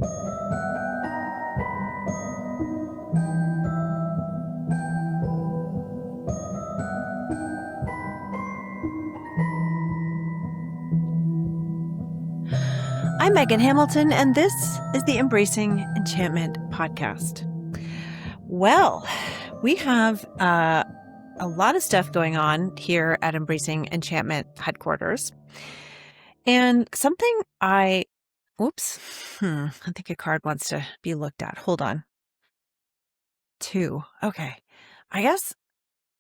I'm Megan Hamilton, and this is the Embracing Enchantment podcast. Well, we have a lot of stuff going on here at Embracing Enchantment headquarters. And something I think a card wants to be looked at. Hold on. 2. Okay. I guess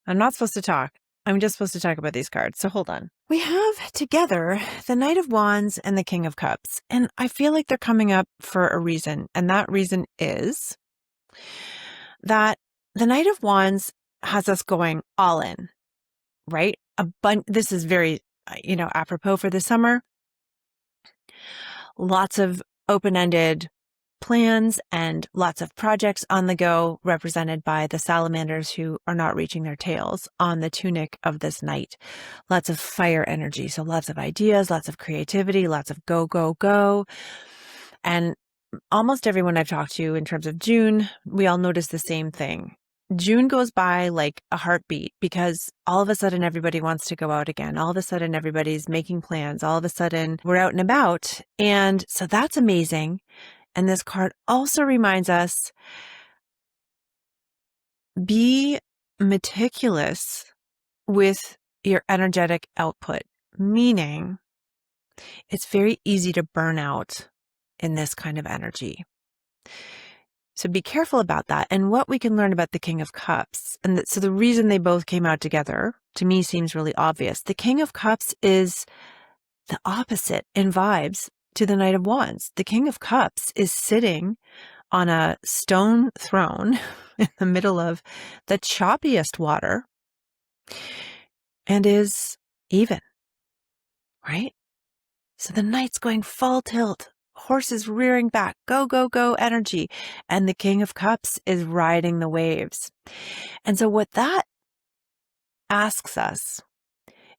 I'm not supposed to talk. I'm just supposed to talk about these cards. So hold on. We have together the Knight of Wands and the King of Cups. And I feel like they're coming up for a reason. And that reason is that the Knight of Wands has us going all in, right? This is very, apropos for the summer. Lots of open-ended plans and lots of projects on the go, represented by the salamanders who are not reaching their tails on the tunic of this knight. Lots of fire energy. So lots of ideas, lots of creativity, lots of go, go, go. And almost everyone I've talked to in terms of June, we all notice the same thing. June goes by like a heartbeat because all of a sudden everybody wants to go out again. All of a sudden everybody's making plans. All of a sudden we're out and about. And so that's amazing. And this card also reminds us, be meticulous with your energetic output, meaning it's very easy to burn out in this kind of energy. So be careful about that. And what we can learn about the King of Cups. So the reason they both came out together, to me, seems really obvious. The King of Cups is the opposite in vibes to the Knight of Wands. The King of Cups is sitting on a stone throne in the middle of the choppiest water and is even, right? So the Knight's going full tilt. Horses rearing back, go, go, go energy. And the King of Cups is riding the waves. And so what that asks us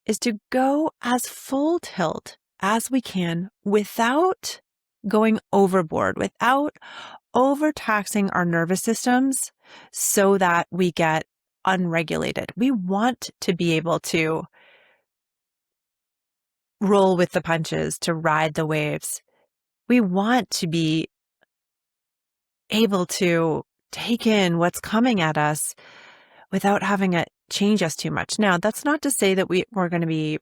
is to go as full tilt as we can without going overboard, without overtaxing our nervous systems so that we get unregulated. We want to be able to roll with the punches, to ride the waves. We want to be able to take in what's coming at us without having it change us too much. Now, that's not to say that we're going to be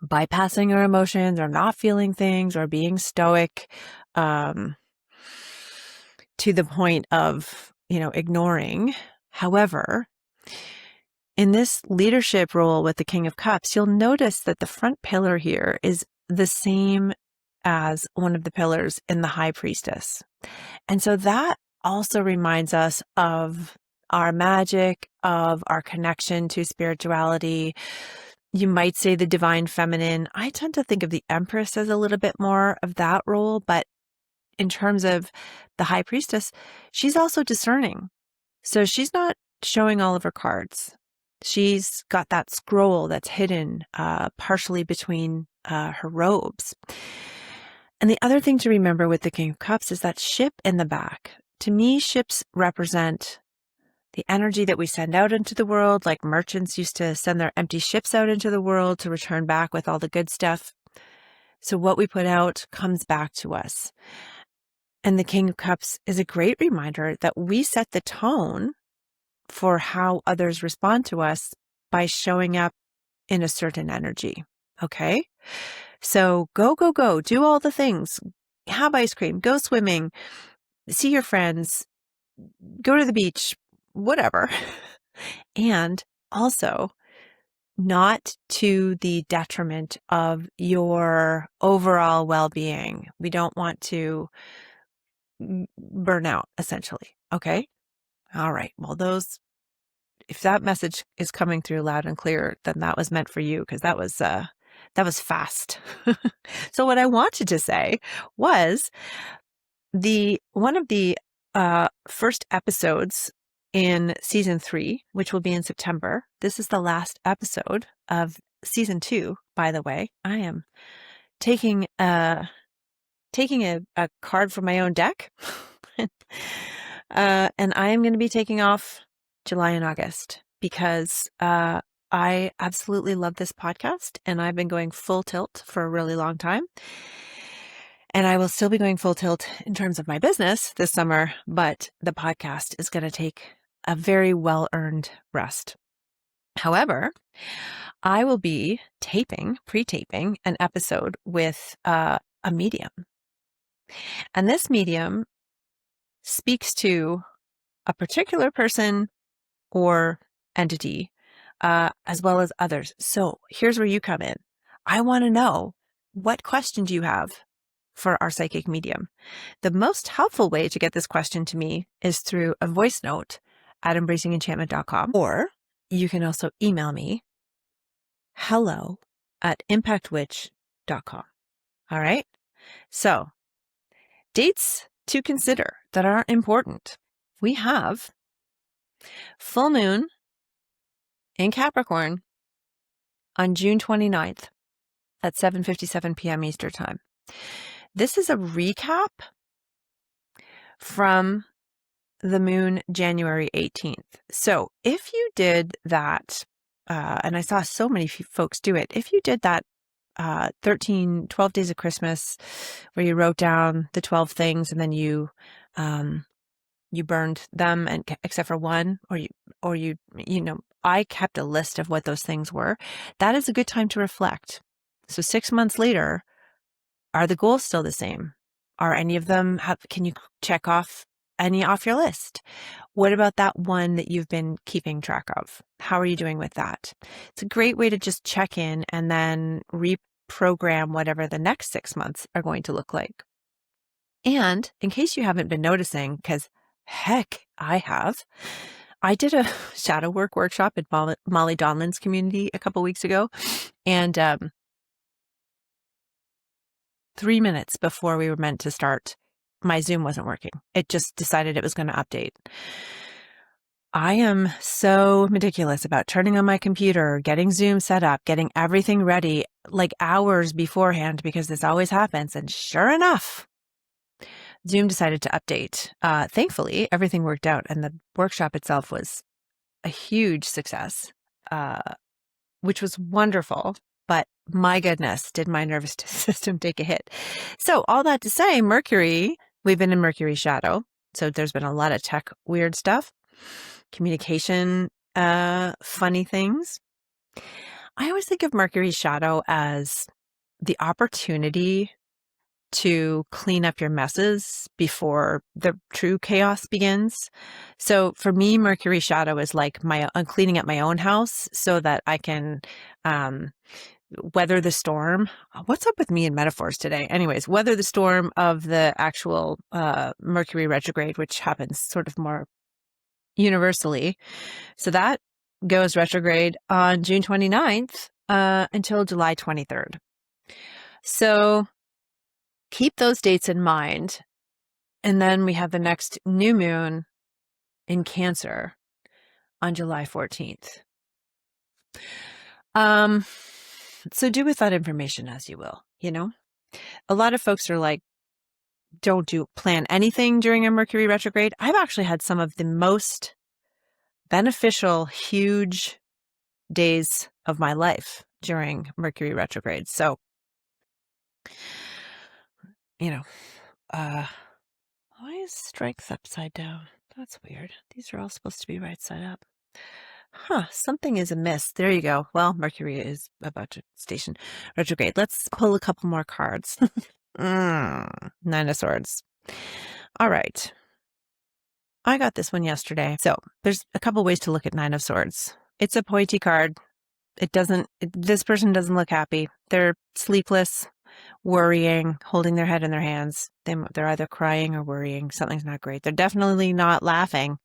bypassing our emotions or not feeling things or being stoic to the point of, ignoring. However, in this leadership role with the King of Cups, you'll notice that the front pillar here is the same as one of the pillars in the High Priestess. And so that also reminds us of our magic, of our connection to spirituality. You might say the divine feminine. I tend to think of the Empress as a little bit more of that role, but in terms of the High Priestess, she's also discerning. So she's not showing all of her cards. She's got that scroll that's hidden partially between her robes. And the other thing to remember with the King of Cups is that ship in the back. To me, ships represent the energy that we send out into the world, like merchants used to send their empty ships out into the world to return back with all the good stuff. So what we put out comes back to us. And the King of Cups is a great reminder that we set the tone for how others respond to us by showing up in a certain energy. Okay? So go, go, go, do all the things, have ice cream, go swimming, see your friends, go to the beach, whatever. And also not to the detriment of your overall well-being. We don't want to burn out, essentially. Okay? All right. Well, if that message is coming through loud and clear, then that was meant for you, because that was fast. So what I wanted to say was one of the first episodes in season 3, which will be in September. This is the last episode of season 2, by the way. I am taking a taking a card from my own deck. And I am going to be taking off July and August because I absolutely love this podcast, and I've been going full tilt for a really long time. And I will still be going full tilt in terms of my business this summer, but the podcast is going to take a very well-earned rest. However, I will be pre-taping an episode with a medium. And this medium speaks to a particular person or entity, as well as others. So here's where you come in. I want to know, what question do you have for our psychic medium? The most helpful way to get this question to me is through a voice note at embracingenchantment.com, or you can also email me hello@impactwitch.com. All right. So dates to consider that are important. We have full moon in Capricorn on June 29th at 7:57 p.m. Eastern Time. This is a recap from the moon January 18th. So if you did that, and I saw so many folks do it, if you did that 12 days of Christmas where you wrote down the 12 things and then you burned them, and except for one, or you I kept a list of what those things were. That is a good time to reflect. So 6 months later, are the goals still the same? Are any of them, can you check off any off your list? What about that one that you've been keeping track of? How are you doing with that? It's a great way to just check in and then reprogram whatever the next 6 months are going to look like. And in case you haven't been noticing, because heck, I have, I did a shadow work workshop at Molly Donlan's community a couple weeks ago. And 3 minutes before we were meant to start, my Zoom wasn't working. It just decided it was going to update. I am so meticulous about turning on my computer, getting Zoom set up, getting everything ready like hours beforehand, because this always happens. And sure enough, Zoom decided to update. Thankfully, everything worked out, and the workshop itself was a huge success, which was wonderful. But my goodness, did my nervous system take a hit. So all that to say, Mercury, we've been in Mercury shadow. So there's been a lot of tech weird stuff, communication, funny things. I always think of Mercury shadow as the opportunity to clean up your messes before the true chaos begins. So for me, Mercury shadow is like I'm cleaning up my own house so that I can weather the storm. What's up with me and metaphors today? Anyways, weather the storm of the actual Mercury retrograde, which happens sort of more universally. So that goes retrograde on June 29th until July 23rd. So keep those dates in mind. And then we have the next new moon in Cancer on July 14th. So do with that information as you will, A lot of folks are like, don't plan anything during a Mercury retrograde. I've actually had some of the most beneficial, huge days of my life during Mercury retrograde. So, why is strength upside down? That's weird. These are all supposed to be right side up. Something is amiss. There you go. Well, Mercury is about to station retrograde. Let's pull a couple more cards. Nine of Swords. All right. I got this one yesterday. So there's a couple ways to look at Nine of Swords. It's a pointy card. This person doesn't look happy. They're sleepless, worrying, holding their head in their hands. They're either crying or worrying. Something's not great. They're definitely not laughing.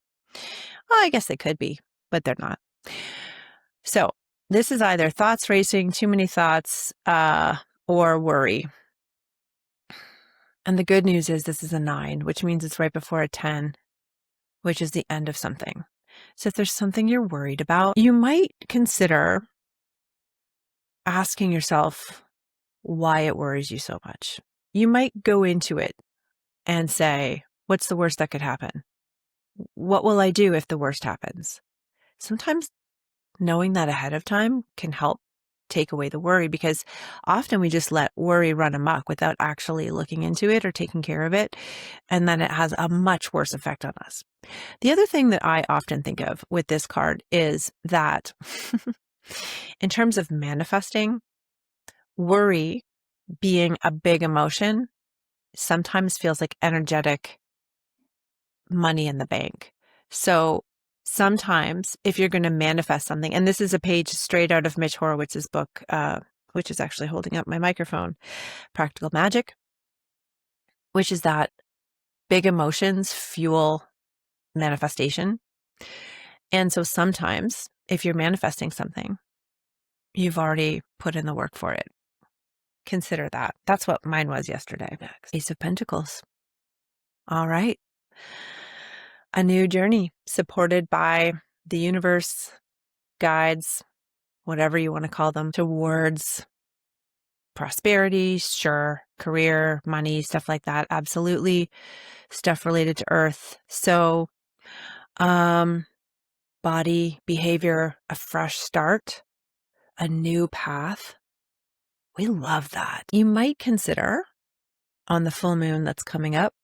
Well, I guess they could be, but they're not. So this is either thoughts racing, too many thoughts, or worry. And the good news is this is a 9, which means it's right before a 10, which is the end of something. So if there's something you're worried about, you might consider asking yourself why it worries you so much. you might go into it and say, what's the worst that could happen? What will I do if the worst happens? Sometimes knowing that ahead of time can help take away the worry, because often we just let worry run amok without actually looking into it or taking care of it. And then it has a much worse effect on us. The other thing that I often think of with this card is that in terms of manifesting, worry being a big emotion sometimes feels like energetic money in the bank. So sometimes if you're going to manifest something, and this is a page straight out of Mitch Horowitz's book, which is actually holding up my microphone, Practical Magic, which is that big emotions fuel manifestation. And so sometimes if you're manifesting something, you've already put in the work for it. Consider that. That's what mine was yesterday. Ace of Pentacles. All right. A new journey supported by the universe, guides, whatever you want to call them, towards prosperity, sure, career, money, stuff like that. Absolutely. Stuff related to earth. So, body, behavior, a fresh start, a new path. We love that. You might consider on the full moon that's coming up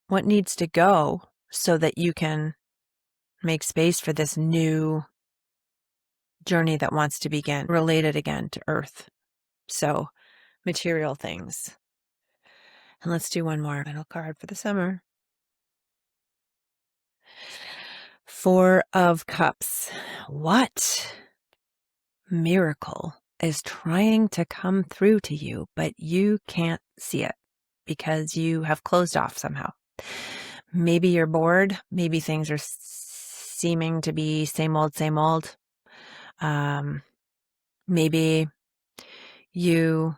what needs to go so that you can make space for this new journey that wants to begin, related again to earth. So material things. And let's do one more final card for the summer. Four of Cups. What miracle is trying to come through to you, but you can't see it because you have closed off somehow? Maybe you're bored. Maybe things are seeming to be same old, same old. Maybe you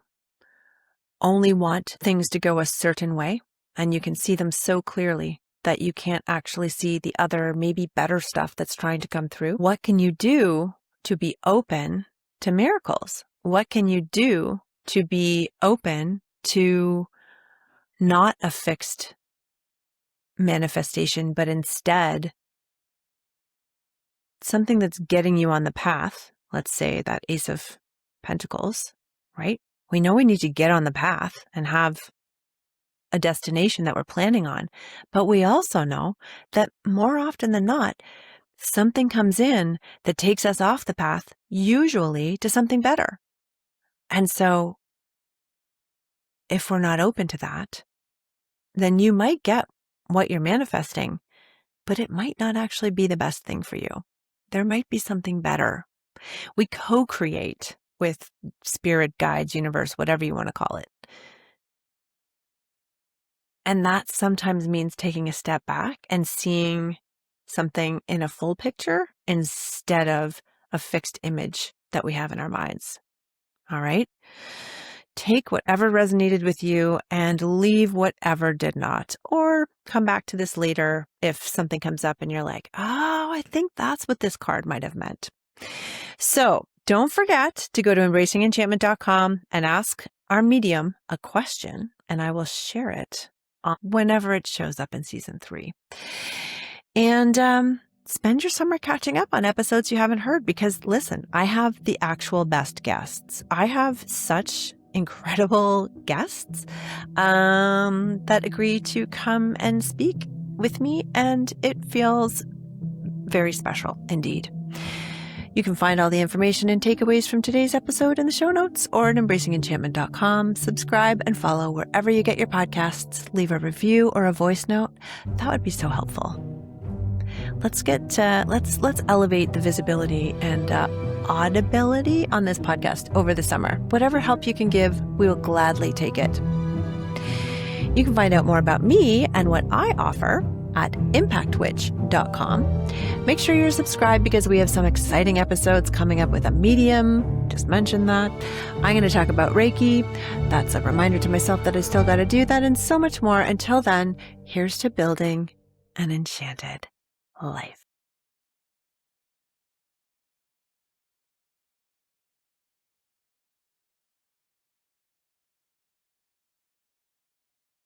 only want things to go a certain way and you can see them so clearly that you can't actually see the other, maybe better stuff that's trying to come through. What can you do to be open to miracles? What can you do to be open to not a fixed manifestation, but instead something that's getting you on the path? Let's say that Ace of Pentacles, right? We know we need to get on the path and have a destination that we're planning on, but we also know that more often than not, something comes in that takes us off the path, usually to something better. And so if we're not open to that, then you might get what you're manifesting, but it might not actually be the best thing for you. There might be something better. We co-create with spirit, guides, universe, whatever you want to call it. And that sometimes means taking a step back and seeing something in a full picture instead of a fixed image that we have in our minds. All right? Take whatever resonated with you and leave whatever did not. Or come back to this later if something comes up and you're like, oh, I think that's what this card might have meant. So don't forget to go to embracingenchantment.com and ask our medium a question, and I will share it whenever it shows up in season 3. And spend your summer catching up on episodes you haven't heard, because listen, I have the actual best guests. I have such incredible guests that agree to come and speak with me, and it feels very special indeed. You can find all the information and takeaways from today's episode in the show notes or at embracingenchantment.com. Subscribe and follow wherever you get your podcasts. Leave a review or a voice note. That would be so helpful. Let's elevate the visibility and audibility on this podcast over the summer. Whatever help you can give, we will gladly take it. You can find out more about me and what I offer at impactwitch.com. Make sure you're subscribed because we have some exciting episodes coming up with a medium. Just mentioned that. I'm going to talk about Reiki. That's a reminder to myself that I still got to do that, and so much more. Until then, here's to building an enchanted life.